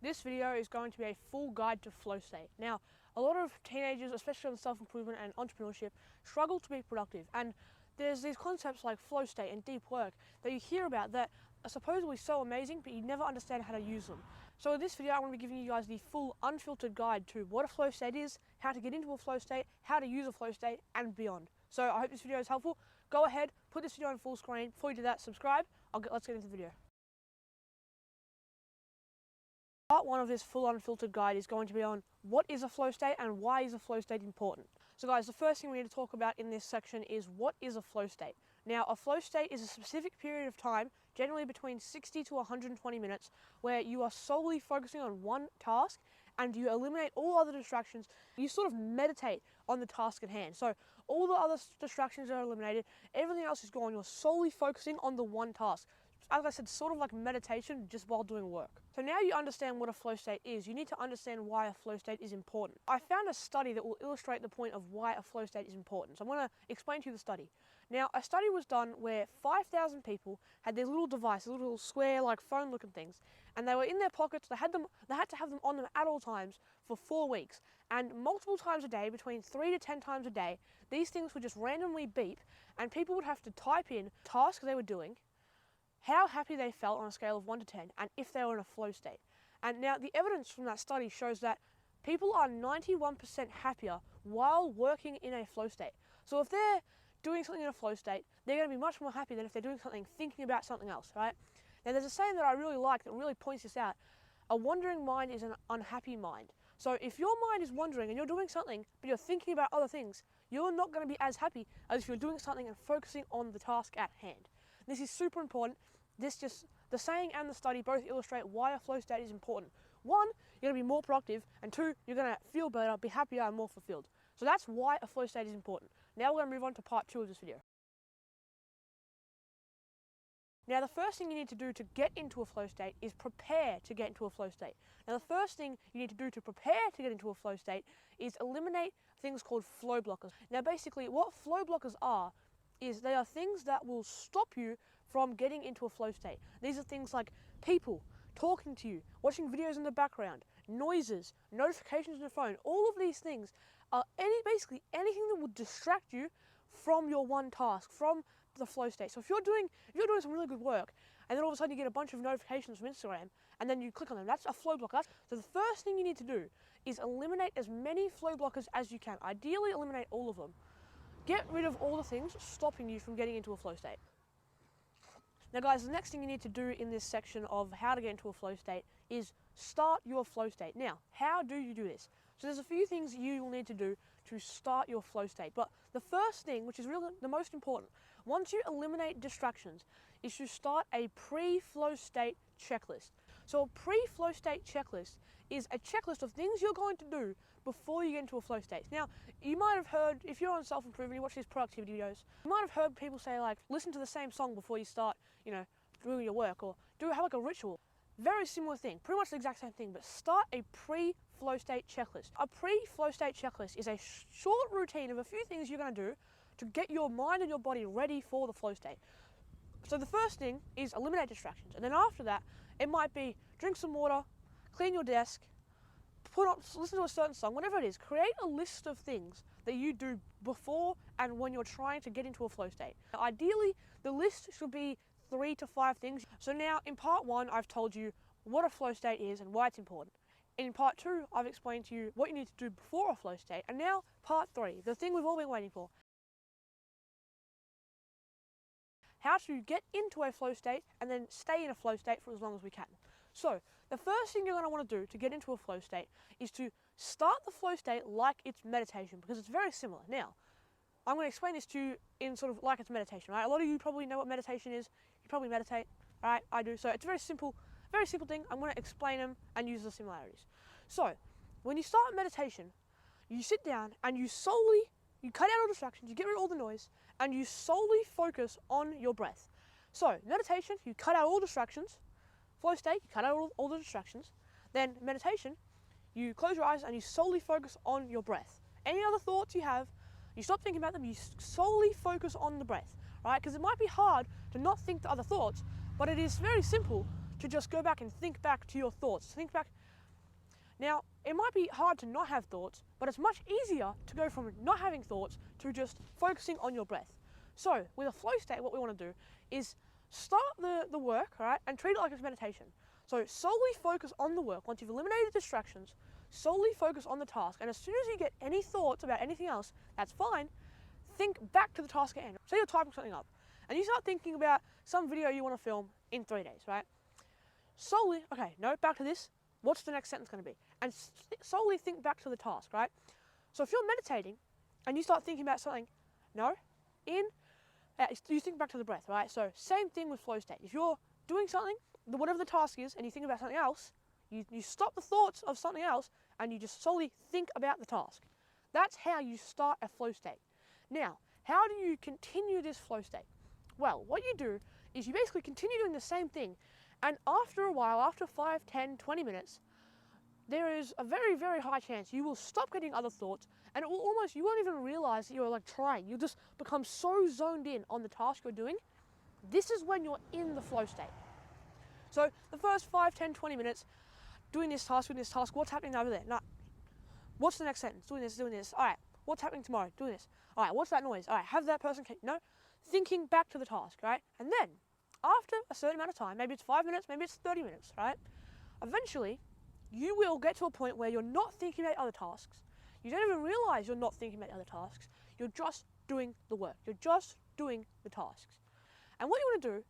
This video is going to be a full guide to flow state. Now, a lot of teenagers, especially on self-improvement and entrepreneurship, struggle to be productive. And there's these concepts like flow state and deep work that you hear about that are supposedly so amazing, but you never understand how to use them. So in this video, I'm going to be giving you guys the full unfiltered guide to what a flow state is, how to get into a flow state, how to use a flow state, and beyond. So I hope this video is helpful. Go ahead, put this video on full screen. Before you do that, subscribe. Let's get into the video. Part one of this full unfiltered guide is going to be on what is a flow state and why is a flow state important. So guys, the first thing we need to talk about in this section is what is a flow state. Now, a flow state is a specific period of time, generally between 60 to 120 minutes, where you are solely focusing on one task and you eliminate all other distractions. You sort of meditate on the task at hand. So all the other distractions are eliminated, everything else is gone, you're solely focusing on the one task. As I said, sort of like meditation just while doing work. So now you understand what a flow state is, you need to understand why a flow state is important. I found a study that will illustrate the point of why a flow state is important. So I'm going to explain to you the study. Now, a study was done where 5,000 people had these little devices, little square like phone looking things, and they were in their pockets. They had to have them on them at all times for 4 weeks. And multiple times a day, between 3 to 10 times a day, these things would just randomly beep and people would have to type in tasks they were doing, how happy they felt on a scale of 1 to 10, and if they were in a flow state. And now the evidence from that study shows that people are 91% happier while working in a flow state. So if they're doing something in a flow state, they're going to be much more happy than if they're doing something thinking about something else, right? Now there's a saying that I really like that really points this out. A wandering mind is an unhappy mind. So if your mind is wandering and you're doing something, but you're thinking about other things, you're not going to be as happy as if you're doing something and focusing on the task at hand. This is super important. The saying and the study both illustrate why a flow state is important. One, you're going to be more productive, and two, you're going to feel better, be happier, and more fulfilled. So that's why a flow state is important. Now we're going to move on to part 2 of this video. Now the first thing you need to do to get into a flow state is prepare to get into a flow state. Now the first thing you need to do to prepare to get into a flow state is eliminate things called flow blockers. Now basically what flow blockers are is they are things that will stop you from getting into a flow state. These are things like people talking to you, watching videos in the background, noises, notifications on your phone. All of these things are basically anything that will distract you from your one task, from the flow state. So if you're doing some really good work and then all of a sudden you get a bunch of notifications from Instagram and then you click on them, that's a flow blocker. So the first thing you need to do is eliminate as many flow blockers as you can. Ideally eliminate all of them. Get rid of all the things stopping you from getting into a flow state. Now guys, the next thing you need to do in this section of how to get into a flow state is start your flow state. Now, how do you do this? So there's a few things you will need to do to start your flow state. But the first thing, which is really the most important, once you eliminate distractions, is to start a pre-flow state checklist. So a pre-flow state checklist is a checklist of things you're going to do before you get into a flow state. Now, you might have heard, if you're on self-improvement, you watch these productivity videos, you might have heard people say like, listen to the same song before you start, doing your work, or have like a ritual. Very similar thing, pretty much the exact same thing, but start a pre-flow state checklist. A pre-flow state checklist is a short routine of a few things you're going to do to get your mind and your body ready for the flow state. So the first thing is eliminate distractions, and then after that, it might be drink some water, clean your desk, listen to a certain song, whatever it is. Create a list of things that you do before and when you're trying to get into a flow state. Now, ideally, the list should be 3 to 5 things. So now in part 1, I've told you what a flow state is and why it's important. In part 2, I've explained to you what you need to do before a flow state. And now part 3, the thing we've all been waiting for. How to get into a flow state and then stay in a flow state for as long as we can. So the first thing you're going to want to do to get into a flow state is to start the flow state like it's meditation, because it's very similar. Now, I'm going to explain this to you in sort of like it's meditation, right? A lot of you probably know what meditation is. You probably meditate, right? I do. So it's a very simple thing. I'm going to explain them and use the similarities. So when you start meditation, you sit down and you cut out all distractions, you get rid of all the noise, and you solely focus on your breath. So meditation, you cut out all distractions. Flow state, you cut out all the distractions. Then meditation, you close your eyes and you solely focus on your breath. Any other thoughts you have, you stop thinking about them, you solely focus on the breath, right? Because it might be hard to not think to other thoughts, but it is very simple to just go back and think back to your thoughts. Think back Now, it might be hard to not have thoughts, but it's much easier to go from not having thoughts to just focusing on your breath. So, with a flow state, what we want to do is start the work, right, and treat it like it's meditation. So, solely focus on the work. Once you've eliminated distractions, solely focus on the task. And as soon as you get any thoughts about anything else, that's fine. Think back to the task at hand. Say you're typing something up, and you start thinking about some video you want to film in 3 days, right? Solely, okay, no, back to this. What's the next sentence going to be? And solely think back to the task, right? So if you're meditating and you start thinking about something, you think back to the breath, right? So same thing with flow state. If you're doing something, whatever the task is, and you think about something else, you stop the thoughts of something else and you just solely think about the task. That's how you start a flow state. Now, how do you continue this flow state? Well, what you do is you basically continue doing the same thing, and after a while, after 5, 10, 20 minutes, there is a very, very high chance you will stop getting other thoughts, and it will you won't even realize that you're like trying. You'll just become so zoned in on the task you're doing. This is when you're in the flow state. So the first 5, 10, 20 minutes, doing this task, what's happening over there? Nah. What's the next sentence? Doing this. All right, what's happening tomorrow? Doing this. All right, what's that noise? All right, have that person, thinking back to the task, right? And then, after a certain amount of time, maybe it's 5 minutes, maybe it's 30 minutes, right? Eventually, you will get to a point where you're not thinking about other tasks. You don't even realize you're not thinking about other tasks. You're just doing the work. You're just doing the tasks. And what you want to do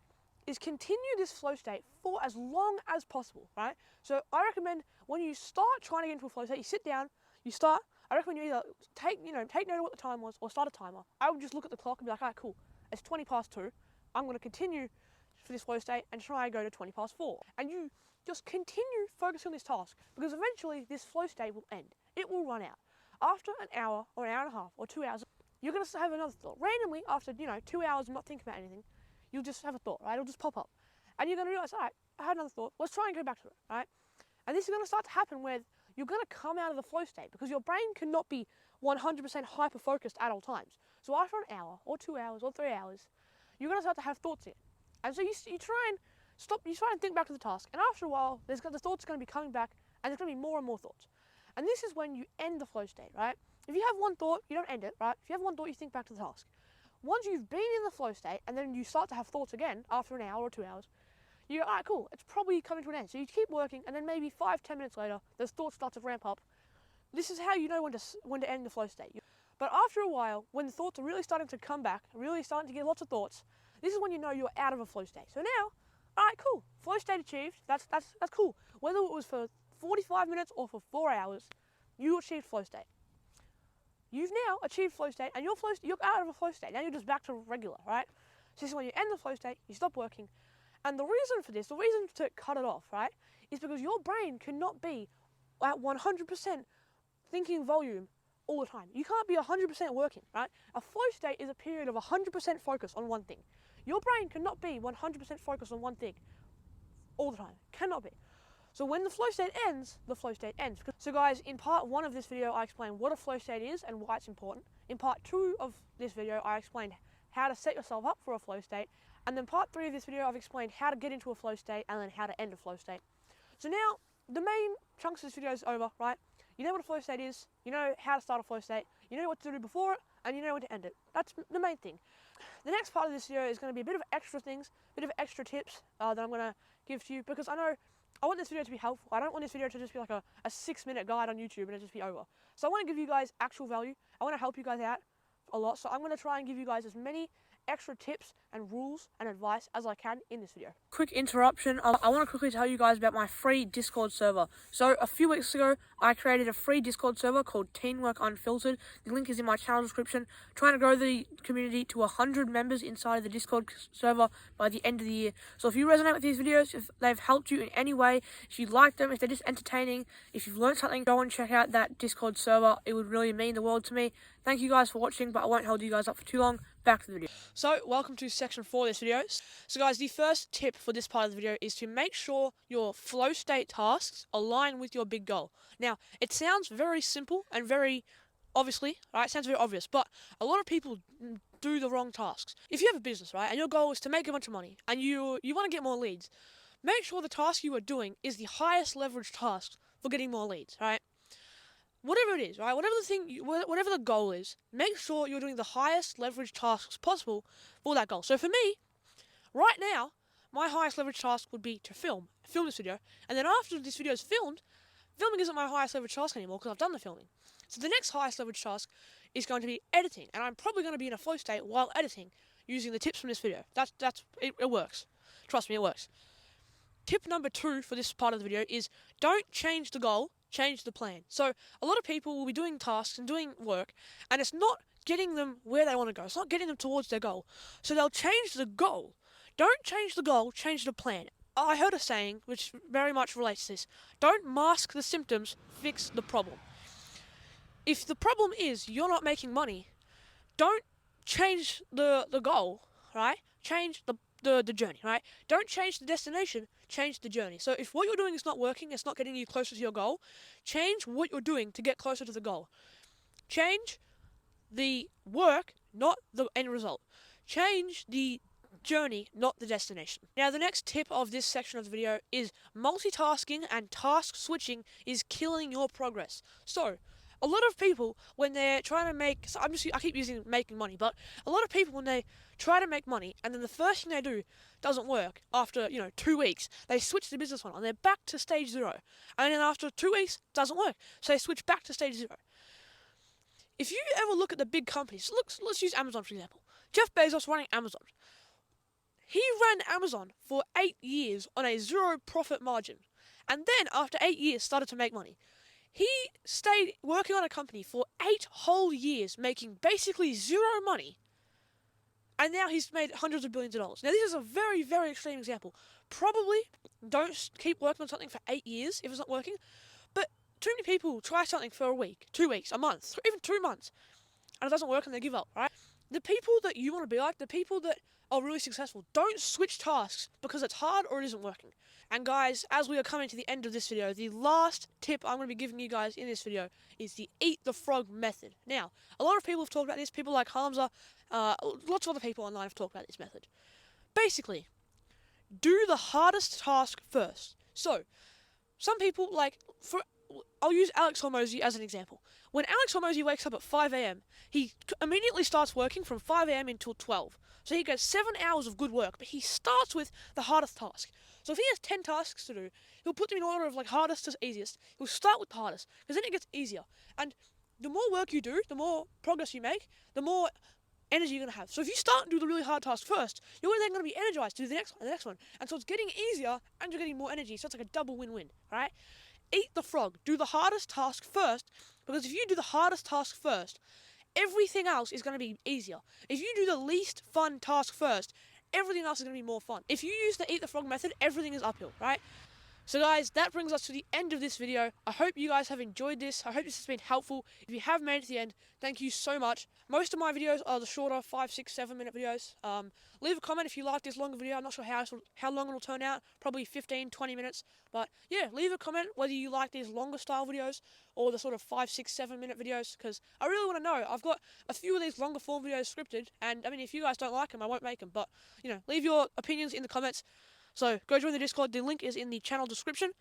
is continue this flow state for as long as possible, right? So I recommend when you start trying to get into a flow state, you sit down, you start. I recommend you either take note of what the time was or start a timer. I would just look at the clock and be like, all right, cool. It's 20 past 2. I'm going to continue for this flow state and try and go to 20 past 4. And you just continue focusing on this task, because eventually this flow state will end. It will run out. After an hour or an hour and a half or 2 hours, you're going to have another thought. Randomly, after 2 hours of not thinking about anything, you'll just have a thought, right? It'll just pop up. And you're going to realize, all right, I had another thought. Let's try and go back to it, right? And this is going to start to happen where you're going to come out of the flow state, because your brain cannot be 100% hyper-focused at all times. So after an hour or 2 hours or 3 hours, you're going to start to have thoughts in. And so you try and think back to the task. And after a while, the thoughts are going to be coming back, and there's going to be more and more thoughts. And this is when you end the flow state, right? If you have one thought, you don't end it, right? If you have one thought, you think back to the task. Once you've been in the flow state, and then you start to have thoughts again after an hour or 2 hours, you go, all right, cool, it's probably coming to an end. So you keep working, and then maybe 5, 10 minutes later, those thoughts start to ramp up. This is how you know when to end the flow state. But after a while, when the thoughts are really starting to come back, really starting to get lots of thoughts, this is when you know you're out of a flow state. So now, all right, cool, flow state achieved. That's cool. Whether it was for 45 minutes or for 4 hours, you achieved flow state. You've now achieved flow state, and you're out of a flow state. Now you're just back to regular, right? So this is when you end the flow state, you stop working. And the reason for this, the reason to cut it off, right, is because your brain cannot be at 100% thinking volume all the time. You can't be 100% working, right? A flow state is a period of 100% focus on one thing. Your brain cannot be 100% focused on one thing all the time. Cannot be. So when the flow state ends, the flow state ends. So guys, in part 1 of this video, I explained what a flow state is and why it's important. In part 2 of this video, I explained how to set yourself up for a flow state. And then part 3 of this video, I've explained how to get into a flow state and then how to end a flow state. So now, the main chunks of this video is over, right? You know what a flow state is, you know how to start a flow state, you know what to do before it, and you know when to end it. That's the main thing. The next part of this video is going to be a bit of extra things, a bit of extra tips that I'm going to give to you, because I want this video to be helpful. I don't want this video to just be like a 6-minute guide on YouTube and it just be over. So I want to give you guys actual value. I want to help you guys out a lot. So I'm going to try and give you guys as many extra tips and rules and advice as I can in this video. Quick interruption. I want to quickly tell you guys about my free Discord server. So a few weeks ago, I created a free Discord server called Teamwork Unfiltered. The link is in my channel description. Trying to grow the community to 100 members inside of the Discord server by the end of the year. So if you resonate with these videos, if they've helped you in any way, if you like them, if they're just entertaining, if you've learned something, go and check out that Discord server. It would really mean the world to me. Thank you guys for watching, but I won't hold you guys up for too long. Back to the video. So, welcome to section 4 of this video. So guys, the first tip for this part of the video is to make sure your flow state tasks align with your big goal. Now, it sounds very simple and very obviously, right? It sounds very obvious, but a lot of people do the wrong tasks. If you have a business, right, and your goal is to make a bunch of money and you want to get more leads, make sure the task you are doing is the highest leverage task for getting more leads, right? Whatever it is, right? Whatever the goal is, make sure you're doing the highest leverage tasks possible for that goal. So for me, right now, my highest leverage task would be to film this video, and then after this video is filmed, filming isn't my highest leverage task anymore because I've done the filming. So the next highest leverage task is going to be editing, and I'm probably going to be in a flow state while editing using the tips from this video. It works. Trust me, it works. Tip number 2 for this part of the video is don't change the goal, change the plan. So a lot of people will be doing tasks and doing work, and it's not getting them where they want to go. It's not getting them towards their goal. So they'll change the goal. Don't change the goal, change the plan. I heard a saying which very much relates to this. Don't mask the symptoms, fix the problem. If the problem is you're not making money, don't change the goal, right? Change the journey, right? Don't change the destination, change the journey. So if what you're doing is not working, it's not getting you closer to your goal, change what you're doing to get closer to the goal. Change the work, not the end result. Change the journey, not the destination. Now, the next tip of this section of the video is multitasking and task switching is killing your progress. So, a lot of people, when they're trying to make, so I keep using making money, but a lot of people, when they try to make money, and then the first thing they do doesn't work, after, 2 weeks, they switch to business model, and they're back to stage 0. And then after 2 weeks, it doesn't work, so they switch back to stage 0. If you ever look at the big companies, let's use Amazon for example. Jeff Bezos running Amazon. He ran Amazon for 8 years on a 0 profit margin, and then after 8 years started to make money. He stayed working on a company for 8 whole years, making basically 0 money, and now he's made hundreds of billions of dollars. Now, this is a very, very extreme example. Probably don't keep working on something for 8 years if it's not working, but too many people try something for a week, 2 weeks, a month, even 2 months, and it doesn't work and they give up, right? The people that you want to be like, the people that are really successful, don't switch tasks because it's hard or it isn't working. And guys, as we are coming to the end of this video, the last tip I'm going to be giving you guys in this video is the eat the frog method. Now, a lot of people have talked about this, people like Hamza, lots of other people online have talked about this method. Basically, do the hardest task first. So, some people, I'll use Alex Hormozy as an example. When Alex Hormozy wakes up at 5 a.m, he immediately starts working from 5 a.m. until 12. So he gets 7 hours of good work, but he starts with the hardest task. So if he has 10 tasks to do, he'll put them in order of hardest to easiest. He'll start with the hardest, because then it gets easier. And the more work you do, the more progress you make, the more energy you're going to have. So if you start and do the really hard task first, you're then going to be energized to do the next one. And so it's getting easier, and you're getting more energy, so it's like a double win-win, right? Eat the frog. Do the hardest task first, because if you do the hardest task first, everything else is going to be easier. If you do the least fun task first, everything else is going to be more fun. If you use the eat the frog method, everything is uphill, right? So guys, that brings us to the end of this video. I hope you guys have enjoyed this. I hope this has been helpful. If you have made it to the end, thank you so much. Most of my videos are the shorter 5, 6, 7 minute videos. Leave a comment if you like this longer video. I'm not sure how long it'll turn out. Probably 15, 20 minutes. But yeah, leave a comment whether you like these longer style videos or the sort of 5, 6, 7 minute videos, because I really want to know. I've got a few of these longer form videos scripted, and I mean, if you guys don't like them, I won't make them. But leave your opinions in the comments. So go join the Discord. The link is in the channel description.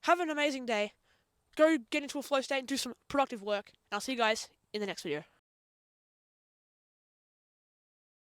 Have an amazing day. Go get into a flow state and do some productive work. And I'll see you guys in the next video.